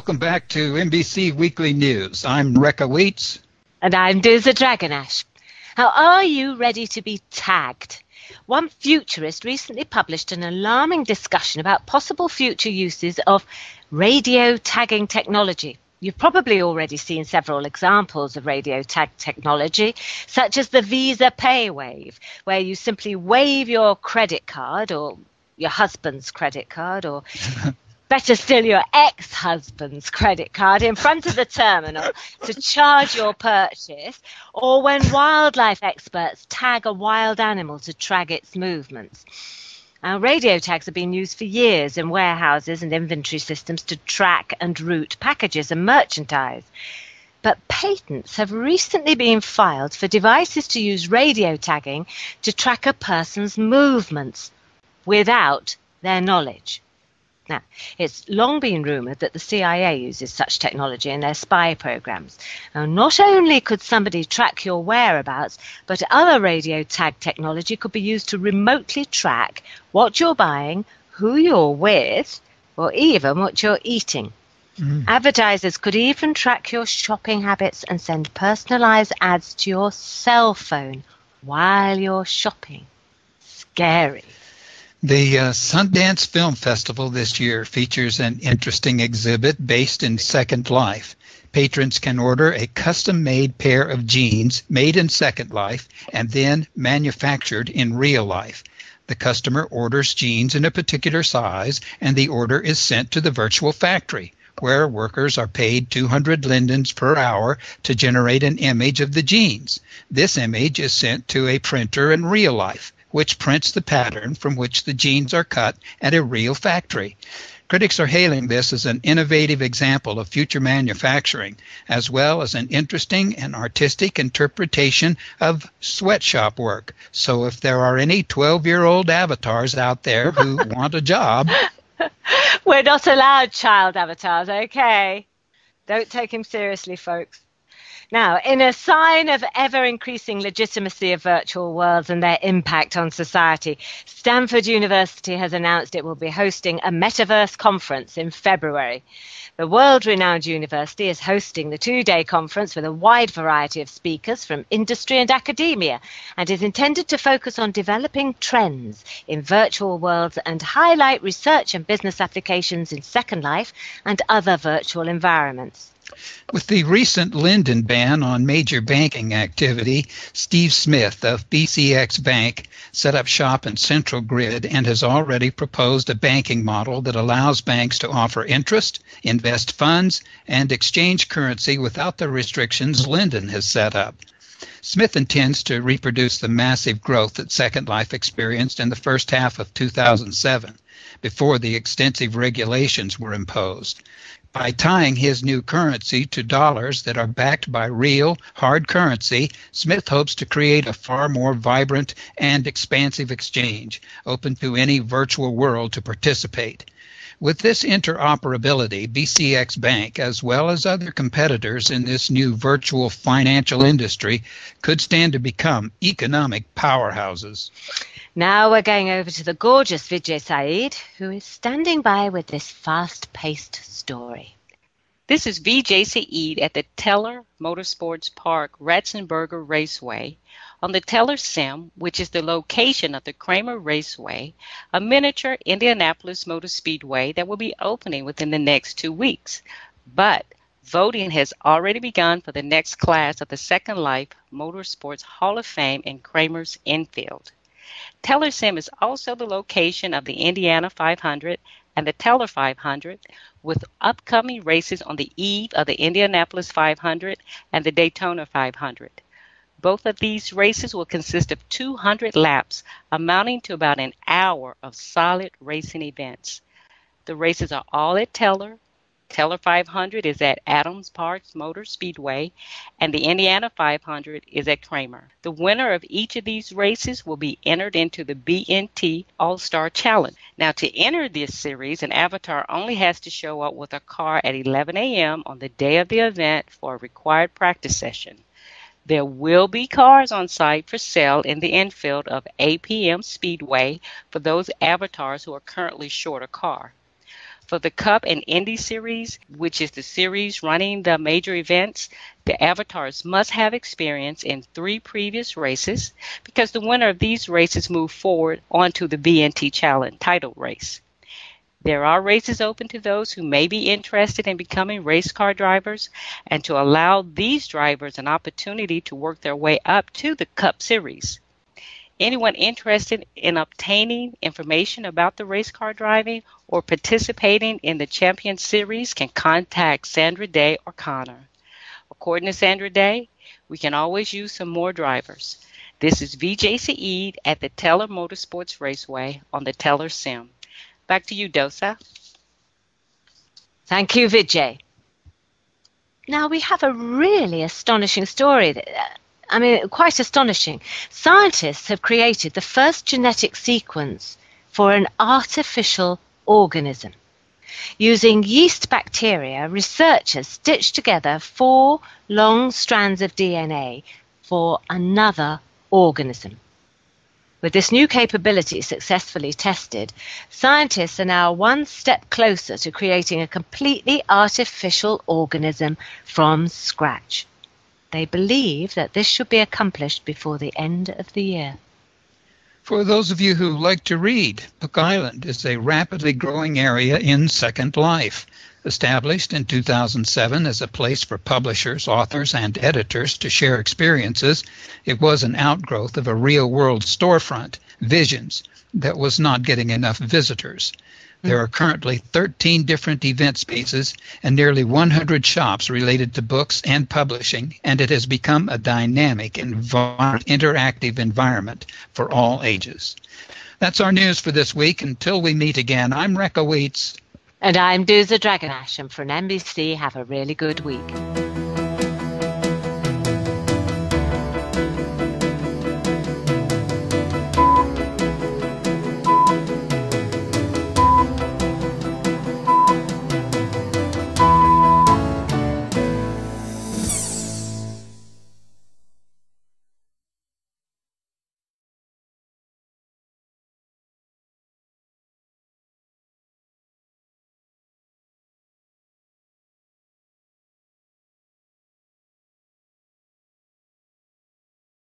Welcome back to MBC Weekly News. I'm Rekha Weitz. And I'm Diza Dragonash. How are you ready to be tagged? One futurist recently published an alarming discussion about possible future uses of radio tagging technology. You've probably already seen several examples of radio tag technology, such as the Visa Pay Wave, where you simply wave your credit card or your husband's credit card or better still, your ex-husband's credit card in front of the terminal to charge your purchase, or when wildlife experts tag a wild animal to track its movements. Now, radio tags have been used for years in warehouses and inventory systems to track and route packages and merchandise. But patents have recently been filed for devices to use radio tagging to track a person's movements without their knowledge. Now, it's long been rumoured that the CIA uses such technology in their spy programs. Now, not only could somebody track your whereabouts, but other radio tag technology could be used to remotely track what you're buying, who you're with, or even what you're eating. Advertisers could even track your shopping habits and send personalised ads to your cell phone while you're shopping. Scary. The Sundance Film Festival this year features an interesting exhibit based in Second Life. Patrons can order a custom-made pair of jeans made in Second Life and then manufactured in real life. The customer orders jeans in a particular size, and the order is sent to the virtual factory, where workers are paid 200 lindens per hour to generate an image of the jeans. This image is sent to a printer in real life, which prints the pattern from which the jeans are cut at a real factory. Critics are hailing this as an innovative example of future manufacturing, as well as an interesting and artistic interpretation of sweatshop work. So if there are any 12-year-old avatars out there who want a job... We're not allowed child avatars, okay? Don't take him seriously, folks. Now, in a sign of ever-increasing legitimacy of virtual worlds and their impact on society, Stanford University has announced it will be hosting a Metaverse conference in February. The world-renowned university is hosting the two-day conference with a wide variety of speakers from industry and academia, and is intended to focus on developing trends in virtual worlds and highlight research and business applications in Second Life and other virtual environments. With the recent Linden ban on major banking activity, Steve Smith of BCX Bank set up shop in Central Grid and has already proposed a banking model that allows banks to offer interest, invest funds, and exchange currency without the restrictions Linden has set up. Smith intends to reproduce the massive growth that Second Life experienced in the first half of 2007, before the extensive regulations were imposed. By tying his new currency to dollars that are backed by real, hard currency, Smith hopes to create a far more vibrant and expansive exchange, open to any virtual world to participate. With this interoperability, BCX Bank, as well as other competitors in this new virtual financial industry, could stand to become economic powerhouses. Now we're going over to the gorgeous Vijay Saeed, who is standing by with this fast-paced story. This is Vijay Saeed at the Teller Motorsports Park Ratzenberger Raceway on the Teller Sim, which is the location of the Kramer Raceway, a miniature Indianapolis Motor Speedway that will be opening within the next 2 weeks. But voting has already begun for the next class of the Second Life Motorsports Hall of Fame in Kramer's infield. Teller Sim is also the location of the Indiana 500 and the Teller 500, with upcoming races on the eve of the Indianapolis 500 and the Daytona 500. Both of these races will consist of 200 laps, amounting to about an hour of solid racing events. The races are all at Teller. Teller 500 is at Adams Park Motor Speedway, and the Indiana 500 is at Kramer. The winner of each of these races will be entered into the BNT All-Star Challenge. Now, to enter this series, an avatar only has to show up with a car at 11 a.m. on the day of the event for a required practice session. There will be cars on site for sale in the infield of APM Speedway for those avatars who are currently short a car. For the Cup and Indy Series, which is the series running the major events, the avatars must have experience in 3 previous races because the winner of these races move forward onto the VNT Challenge title race. There are races open to those who may be interested in becoming race car drivers and to allow these drivers an opportunity to work their way up to the Cup Series. Anyone interested in obtaining information about the race car driving or participating in the Champion Series can contact Sandra Day or Connor. According to Sandra Day, we can always use some more drivers. This is VJ Saeed at the Teller Motorsports Raceway on the Teller Sim. Back to you, Dosa. Thank you, Vijay. Now we have a really astonishing story. Quite astonishing. Scientists have created the first genetic sequence for an artificial organism. Using yeast bacteria, researchers stitched together 4 long strands of DNA for another organism. With this new capability successfully tested, scientists are now one step closer to creating a completely artificial organism from scratch. They believe that this should be accomplished before the end of the year. For those of you who like to read, Book Island is a rapidly growing area in Second Life. Established in 2007 as a place for publishers, authors, and editors to share experiences, it was an outgrowth of a real-world storefront, Visions, that was not getting enough visitors. There are currently 13 different event spaces and nearly 100 shops related to books and publishing, and it has become a dynamic, interactive environment for all ages. That's our news for this week. Until we meet again, I'm Rekka Weitz. And I'm Dosa Dragonash, and from MBC, have a really good week.